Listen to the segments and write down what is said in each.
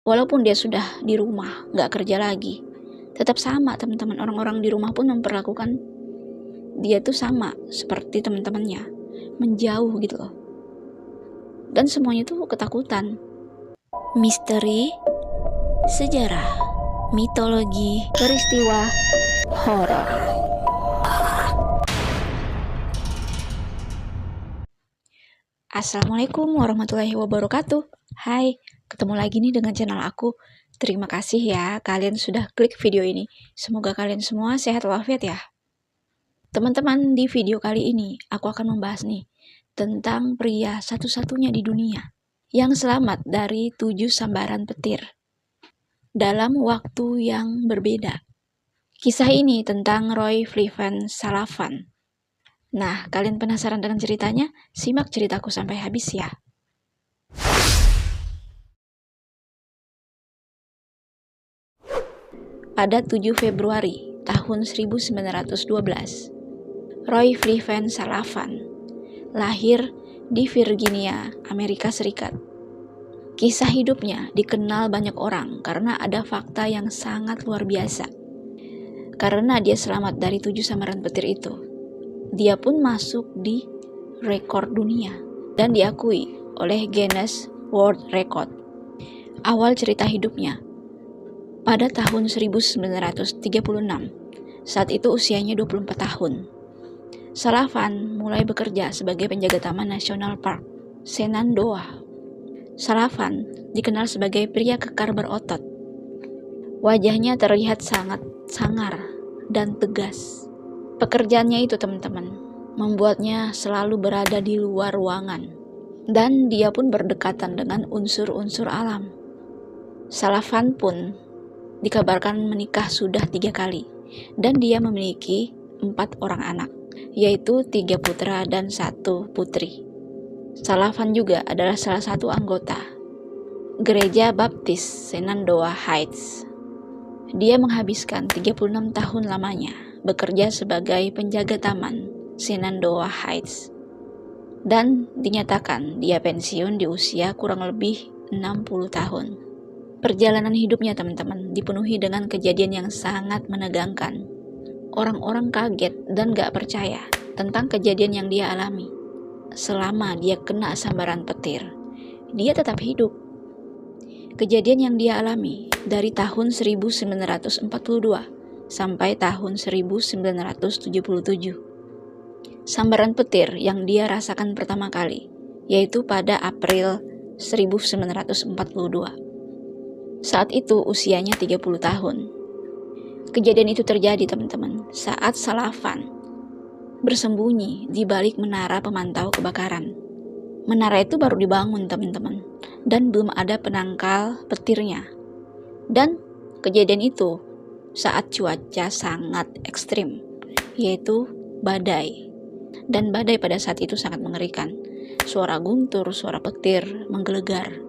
Walaupun dia sudah di rumah, nggak kerja lagi, tetap sama teman-teman. Orang-orang di rumah pun memperlakukan dia tuh sama seperti teman-temannya, menjauh gitu loh. Dan semuanya tuh ketakutan. Misteri, sejarah, mitologi, peristiwa horor. Assalamualaikum warahmatullahi wabarakatuh. Hai, ketemu lagi nih dengan channel aku. Terima kasih ya kalian sudah klik video ini. Semoga kalian semua sehat walafiat ya. Teman-teman, di video kali ini aku akan membahas nih tentang pria satu-satunya di dunia yang selamat dari 7 sambaran petir dalam waktu yang berbeda. Kisah ini tentang Roy Flivan Salavan. Nah, kalian penasaran dengan ceritanya? Simak ceritaku sampai habis ya. Pada 7 Februari tahun 1912, Roy Flivan Salavan lahir di Virginia, Amerika Serikat. Kisah hidupnya dikenal banyak orang karena ada fakta yang sangat luar biasa. Karena dia selamat dari 7 sambaran petir itu, dia pun masuk di rekor dunia dan diakui oleh Guinness World Record. Awal cerita hidupnya pada tahun 1936, saat itu usianya 24 tahun. Salavan mulai bekerja sebagai penjaga Taman Nasional Park Shenandoah. Salavan dikenal sebagai pria kekar berotot. Wajahnya terlihat sangat sangar dan tegas. Pekerjaannya itu teman-teman membuatnya selalu berada di luar ruangan dan dia pun berdekatan dengan unsur-unsur alam. Salavan pun dikabarkan menikah sudah 3 kali dan dia memiliki 4 orang anak, yaitu 3 putra dan 1 putri. Salavan juga adalah salah satu anggota Gereja Baptis Shenandoah Heights. Dia menghabiskan 36 tahun lamanya bekerja sebagai penjaga taman Shenandoah Heights dan dinyatakan dia pensiun di usia kurang lebih 60 tahun. Perjalanan hidupnya teman-teman dipenuhi dengan kejadian yang sangat menegangkan. Orang-orang kaget dan gak percaya tentang kejadian yang dia alami. Selama dia kena sambaran petir, dia tetap hidup. Kejadian yang dia alami dari tahun 1942 sampai tahun 1977. Sambaran petir yang dia rasakan pertama kali, yaitu pada April 1942. Saat itu usianya 30 tahun. Kejadian itu terjadi teman-teman saat Salavan bersembunyi di balik menara pemantau kebakaran. Menara itu baru dibangun teman-teman dan belum ada penangkal petirnya. Dan kejadian itu saat cuaca sangat ekstrim, yaitu badai. Dan badai pada saat itu sangat mengerikan. Suara guntur, suara petir menggelegar.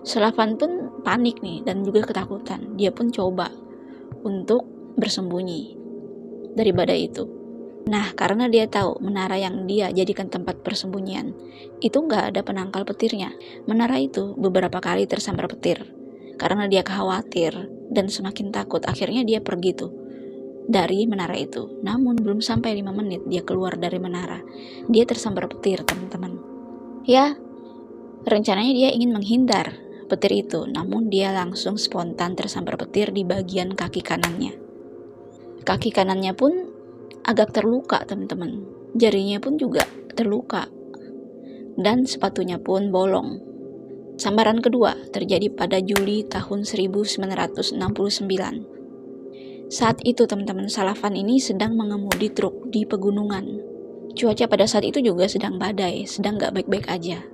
Salavan pun panik nih dan juga ketakutan. Dia pun coba untuk bersembunyi dari badai itu. Nah, karena dia tahu menara yang dia jadikan tempat persembunyian itu nggak ada penangkal petirnya. Menara itu beberapa kali tersambar petir. Karena dia khawatir dan semakin takut, akhirnya dia pergi tuh dari menara itu. Namun belum sampai 5 menit dia keluar dari menara, dia tersambar petir teman-teman. Ya, rencananya dia ingin menghindar petir itu, namun dia langsung spontan tersambar petir di bagian kaki kanannya. Kaki kanannya pun agak terluka teman-teman, jarinya pun juga terluka, dan sepatunya pun bolong. Sambaran kedua terjadi pada Juli tahun 1969. Saat itu teman-teman, Salavan ini sedang mengemudi truk di pegunungan. Cuaca pada saat itu juga sedang badai, sedang gak baik-baik aja.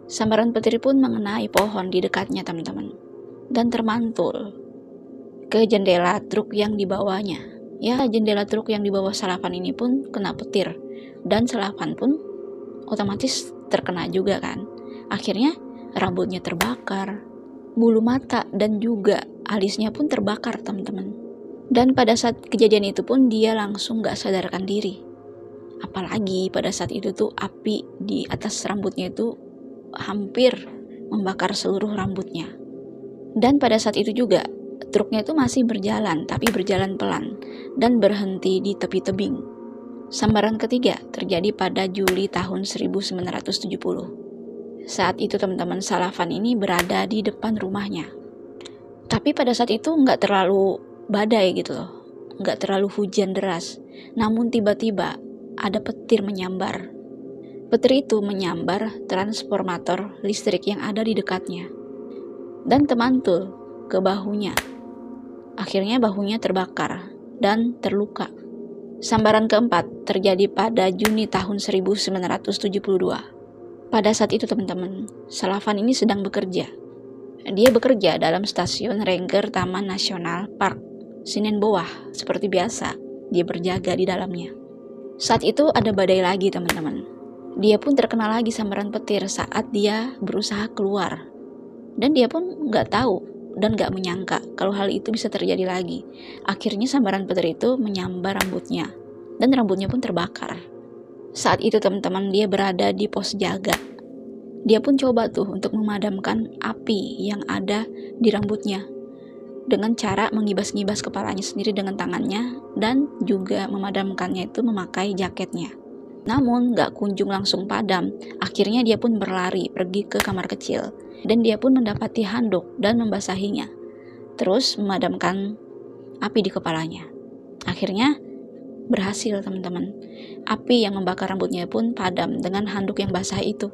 Sambaran petir pun mengenai pohon di dekatnya teman-teman, dan termantul ke jendela truk yang dibawanya. Ya, jendela truk yang dibawa Salavan ini pun kena petir, dan Salavan pun otomatis terkena juga kan. Akhirnya rambutnya terbakar, bulu mata dan juga alisnya pun terbakar teman-teman. Dan pada saat kejadian itu pun dia langsung gak sadarkan diri. Apalagi pada saat itu tuh api di atas rambutnya itu hampir membakar seluruh rambutnya. Dan pada saat itu juga truknya itu masih berjalan, tapi berjalan pelan dan berhenti di tepi tebing. Sambaran ketiga terjadi pada Juli tahun 1970. Saat itu teman-teman, Salavan ini berada di depan rumahnya. Tapi pada saat itu nggak terlalu badai gitu loh, nggak terlalu hujan deras. Namun tiba-tiba ada petir menyambar. Petir itu menyambar transformator listrik yang ada di dekatnya dan termantul ke bahunya. Akhirnya bahunya terbakar dan terluka. Sambaran keempat terjadi pada Juni tahun 1972. Pada saat itu teman-teman, Salavan ini sedang bekerja. Dia bekerja dalam stasiun Ranger Taman Nasional Park Sinenbowah. Seperti biasa, dia berjaga di dalamnya. Saat itu ada badai lagi teman-teman. Dia pun terkena lagi sambaran petir saat dia berusaha keluar. Dan dia pun nggak tahu dan gak menyangka kalau hal itu bisa terjadi lagi. Akhirnya sambaran petir itu menyambar rambutnya, dan rambutnya pun terbakar. Saat itu teman-teman, dia berada di pos jaga. Dia pun coba tuh untuk memadamkan api yang ada di rambutnya dengan cara mengibas-ngibas kepalanya sendiri dengan tangannya, dan juga memadamkannya itu memakai jaketnya. Namun gak kunjung langsung padam. Akhirnya dia pun berlari pergi ke kamar kecil, dan dia pun mendapati handuk dan membasahinya, terus memadamkan api di kepalanya. Akhirnya berhasil teman-teman. Api yang membakar rambutnya pun padam dengan handuk yang basah itu.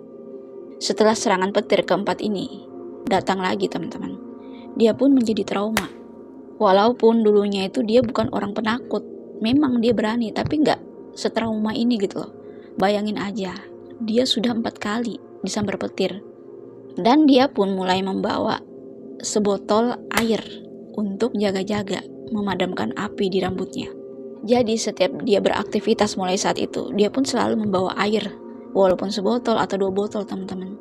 Setelah serangan petir keempat ini datang lagi teman-teman, dia pun menjadi trauma. Walaupun dulunya itu dia bukan orang penakut, memang dia berani, tapi gak setrauma ini gitu loh. Bayangin aja, dia sudah 4 kali disambar petir. Dan dia pun mulai membawa sebotol air untuk jaga-jaga memadamkan api di rambutnya. Jadi setiap dia beraktivitas mulai saat itu, dia pun selalu membawa air, walaupun sebotol atau 2 botol teman-teman.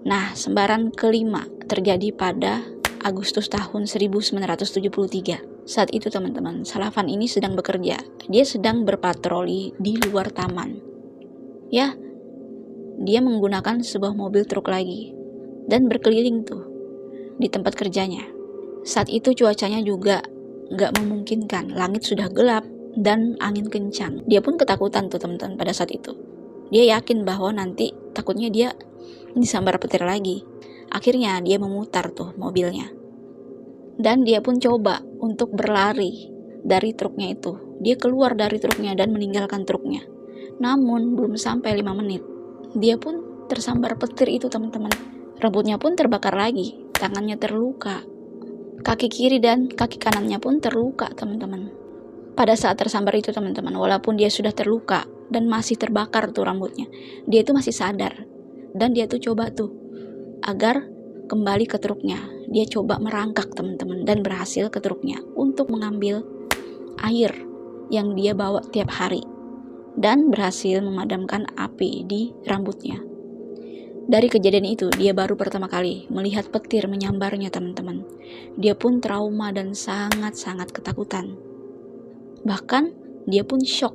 Nah, sambaran kelima terjadi pada Agustus tahun 1973. Saat itu teman-teman, Salavan ini sedang bekerja. Dia sedang berpatroli di luar taman. Ya, dia menggunakan sebuah mobil truk lagi dan berkeliling tuh di tempat kerjanya. Saat itu cuacanya juga gak memungkinkan, langit sudah gelap dan angin kencang. Dia pun ketakutan tuh teman-teman pada saat itu. Dia yakin bahwa nanti takutnya dia disambar petir lagi. Akhirnya dia memutar tuh mobilnya. Dan dia pun coba untuk berlari dari truknya itu. Dia keluar dari truknya dan meninggalkan truknya. Namun belum sampai 5 menit, dia pun tersambar petir itu teman-teman. Rambutnya pun terbakar lagi, tangannya terluka, kaki kiri dan kaki kanannya pun terluka teman-teman. Pada saat tersambar itu teman-teman, walaupun dia sudah terluka dan masih terbakar tuh rambutnya, dia itu masih sadar. Dan dia tuh coba tuh agar kembali ke truknya. Dia coba merangkak teman-teman dan berhasil ke truknya untuk mengambil air yang dia bawa tiap hari, dan berhasil memadamkan api di rambutnya. Dari kejadian itu, dia baru pertama kali melihat petir menyambarnya teman-teman. Dia pun trauma dan sangat-sangat ketakutan. Bahkan dia pun shock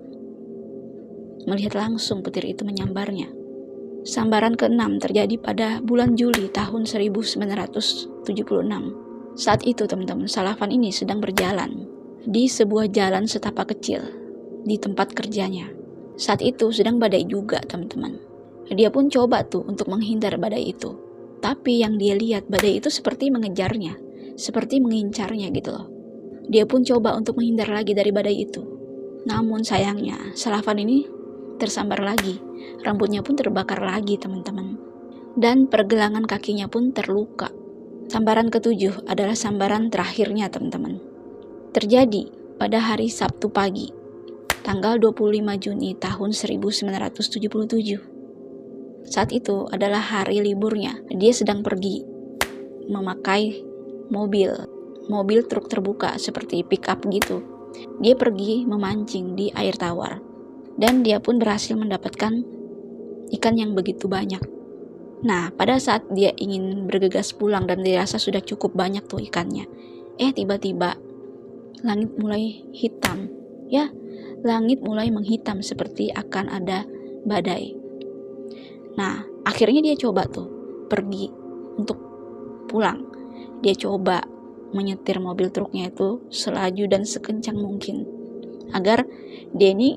melihat langsung petir itu menyambarnya. Sambaran ke-6 terjadi pada bulan Juli tahun 1976. Saat itu teman-teman, Salavan ini sedang berjalan di sebuah jalan setapak kecil di tempat kerjanya. Saat itu sedang badai juga teman-teman. Dia pun coba tuh untuk menghindar badai itu. Tapi yang dia lihat, badai itu seperti mengejarnya, seperti mengincarnya gitu loh. Dia pun coba untuk menghindar lagi dari badai itu. Namun sayangnya, Salavan ini tersambar lagi. Rambutnya pun terbakar lagi teman-teman. Dan pergelangan kakinya pun terluka. Sambaran ke-7 adalah sambaran terakhirnya teman-teman. Terjadi pada hari Sabtu pagi, tanggal 25 Juni tahun 1977. Saat itu adalah hari liburnya. Dia sedang pergi memakai mobil truk terbuka seperti pick up gitu. Dia pergi memancing di air tawar, dan dia pun berhasil mendapatkan ikan yang begitu banyak. Nah, pada saat dia ingin bergegas pulang dan dirasa sudah cukup banyak tuh ikannya, tiba-tiba langit mulai hitam. Ya, langit mulai menghitam seperti akan ada badai. Nah, akhirnya dia coba tuh pergi untuk pulang. dia coba menyetir mobil truknya itu selaju dan sekencang mungkin agar dia ini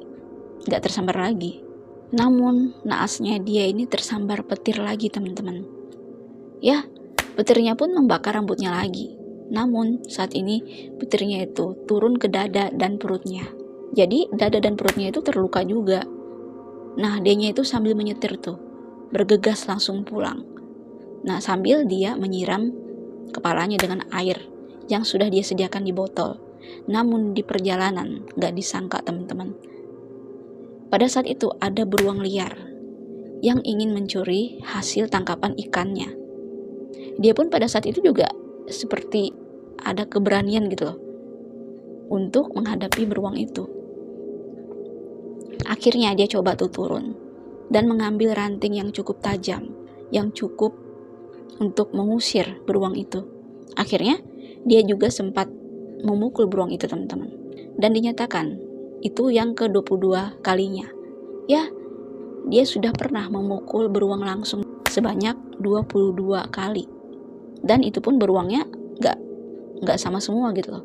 gak tersambar lagi. Namun naasnya dia ini tersambar petir lagi teman-teman. Ya, petirnya pun membakar rambutnya lagi. Namun saat ini petirnya itu turun ke dada dan perutnya. Jadi dada dan perutnya itu terluka juga. Nah, dianya itu sambil menyetir tuh, bergegas langsung pulang. Nah, sambil dia menyiram kepalanya dengan air yang sudah dia sediakan di botol. Namun di perjalanan gak disangka teman-teman, pada saat itu ada beruang liar yang ingin mencuri hasil tangkapan ikannya. Dia pun pada saat itu juga seperti ada keberanian gitu loh untuk menghadapi beruang itu. Akhirnya dia coba tuh turun dan mengambil ranting yang cukup tajam, yang cukup untuk mengusir beruang itu. Akhirnya dia juga sempat memukul beruang itu teman-teman. Dan dinyatakan itu yang ke-22 kalinya. Ya, dia sudah pernah memukul beruang langsung sebanyak 22 kali. Dan itu pun beruangnya gak sama semua gitu loh.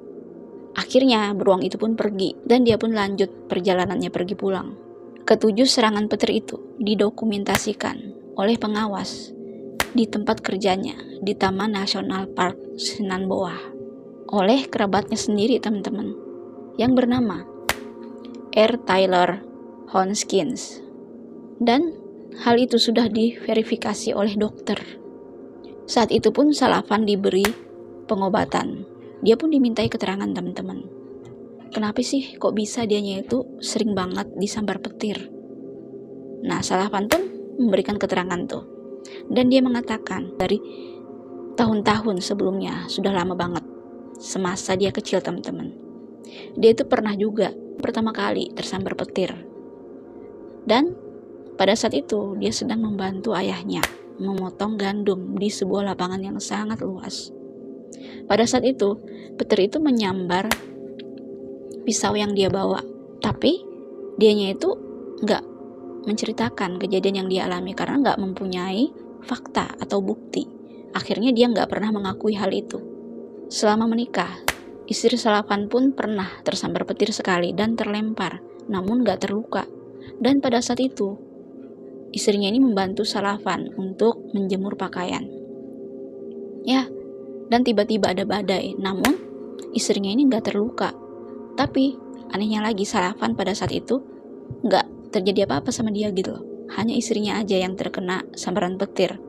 Akhirnya beruang itu pun pergi dan dia pun lanjut perjalanannya pergi pulang. Ketujuh serangan petir itu didokumentasikan oleh pengawas di tempat kerjanya di Taman Nasional Park Sinanboa oleh kerabatnya sendiri teman-teman yang bernama R. Tyler Honskins. Dan hal itu sudah diverifikasi oleh dokter. Saat itu pun Salavan diberi pengobatan. Dia pun dimintai keterangan teman-teman. Kenapa sih kok bisa dianya itu sering banget disambar petir? Nah, Salavan pun memberikan keterangan tuh. Dan dia mengatakan dari tahun-tahun sebelumnya, sudah lama banget, semasa dia kecil teman-teman, dia itu pernah juga pertama kali tersambar petir. Dan pada saat itu dia sedang membantu ayahnya memotong gandum di sebuah lapangan yang sangat luas. Pada saat itu petir itu menyambar pisau yang dia bawa, tapi dianya itu gak menceritakan kejadian yang dia alami karena gak mempunyai fakta atau bukti. Akhirnya dia gak pernah mengakui hal itu. Selama menikah, istri Salavan pun pernah tersambar petir sekali dan terlempar, namun gak terluka. Dan pada saat itu istrinya ini membantu Salavan untuk menjemur pakaian. Ya, dan tiba-tiba ada badai, namun istrinya ini gak terluka. Tapi anehnya lagi, Salavan pada saat itu gak terjadi apa-apa sama dia gitu loh. Hanya istrinya aja yang terkena sambaran petir.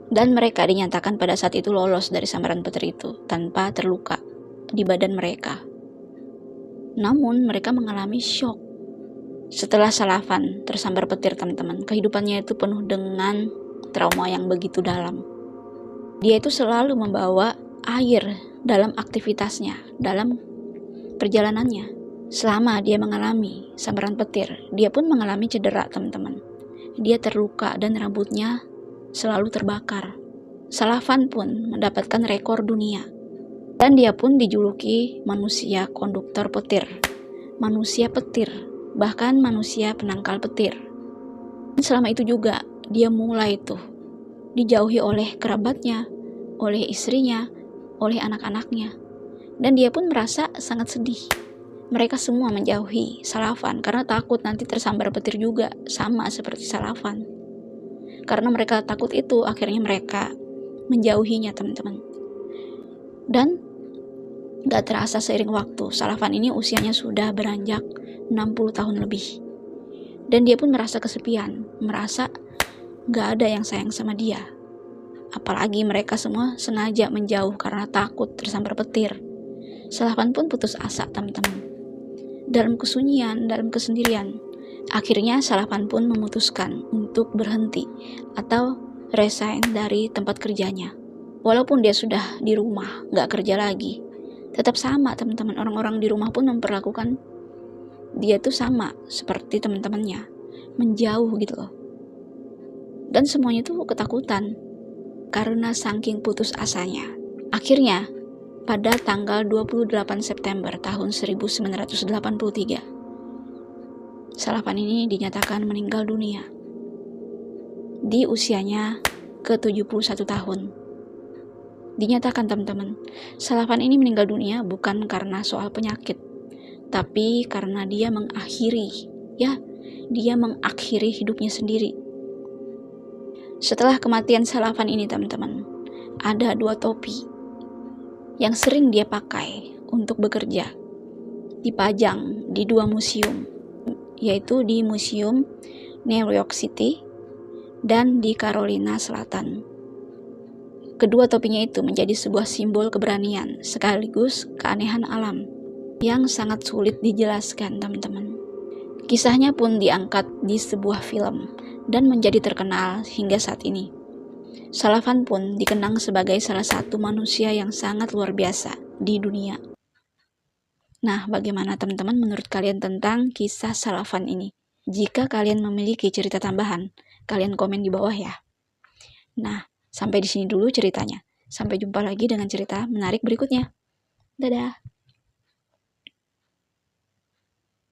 Dan mereka dinyatakan pada saat itu lolos dari sambaran petir itu tanpa terluka di badan mereka. Namun mereka mengalami shock setelah Salavan tersambar petir teman-teman. Kehidupannya itu penuh dengan trauma yang begitu dalam. Dia itu selalu membawa air dalam aktivitasnya, dalam perjalanannya. Selama dia mengalami sambaran petir, dia pun mengalami cedera teman-teman. Dia terluka dan rambutnya selalu terbakar. Salavan pun mendapatkan rekor dunia. Dan dia pun dijuluki manusia konduktor petir, manusia petir, bahkan manusia penangkal petir. Dan selama itu juga dia mulai tuh dijauhi oleh kerabatnya, oleh istrinya, oleh anak-anaknya. Dan dia pun merasa sangat sedih. Mereka semua menjauhi Salavan karena takut nanti tersambar petir juga, sama seperti Salavan. Karena mereka takut itu, akhirnya mereka menjauhinya teman-teman. Dan gak terasa seiring waktu, Salavan ini usianya sudah beranjak 60 tahun lebih. Dan dia pun merasa kesepian, merasa gak ada yang sayang sama dia. Apalagi mereka semua sengaja menjauh karena takut tersambar petir. Salavan pun putus asa teman-teman. Dalam kesunyian, dalam kesendirian, akhirnya Salavan pun memutuskan untuk berhenti atau resign dari tempat kerjanya. Walaupun dia sudah di rumah, gak kerja lagi, tetap sama teman-teman. Orang-orang di rumah pun memperlakukan dia tuh sama seperti teman-temannya, menjauh gitu loh. Dan semuanya tuh ketakutan karena saking putus asanya. Akhirnya pada tanggal 28 September tahun 1983, Salavan ini dinyatakan meninggal dunia di usianya ke-71 tahun. Dinyatakan teman-teman, Salafan ini meninggal dunia bukan karena soal penyakit, tapi karena dia mengakhiri hidupnya sendiri. Setelah kematian Salafan ini teman-teman, ada 2 topi yang sering dia pakai untuk bekerja, dipajang di 2 museum, yaitu di Museum New York City dan di Carolina Selatan. Kedua topinya itu menjadi sebuah simbol keberanian sekaligus keanehan alam yang sangat sulit dijelaskan teman-teman. Kisahnya pun diangkat di sebuah film dan menjadi terkenal hingga saat ini. Salafan pun dikenang sebagai salah satu manusia yang sangat luar biasa di dunia. Nah, bagaimana teman-teman menurut kalian tentang kisah Salafan ini? Jika kalian memiliki cerita tambahan, kalian komen di bawah ya. Nah, sampai di sini dulu ceritanya. Sampai jumpa lagi dengan cerita menarik berikutnya. Dadah.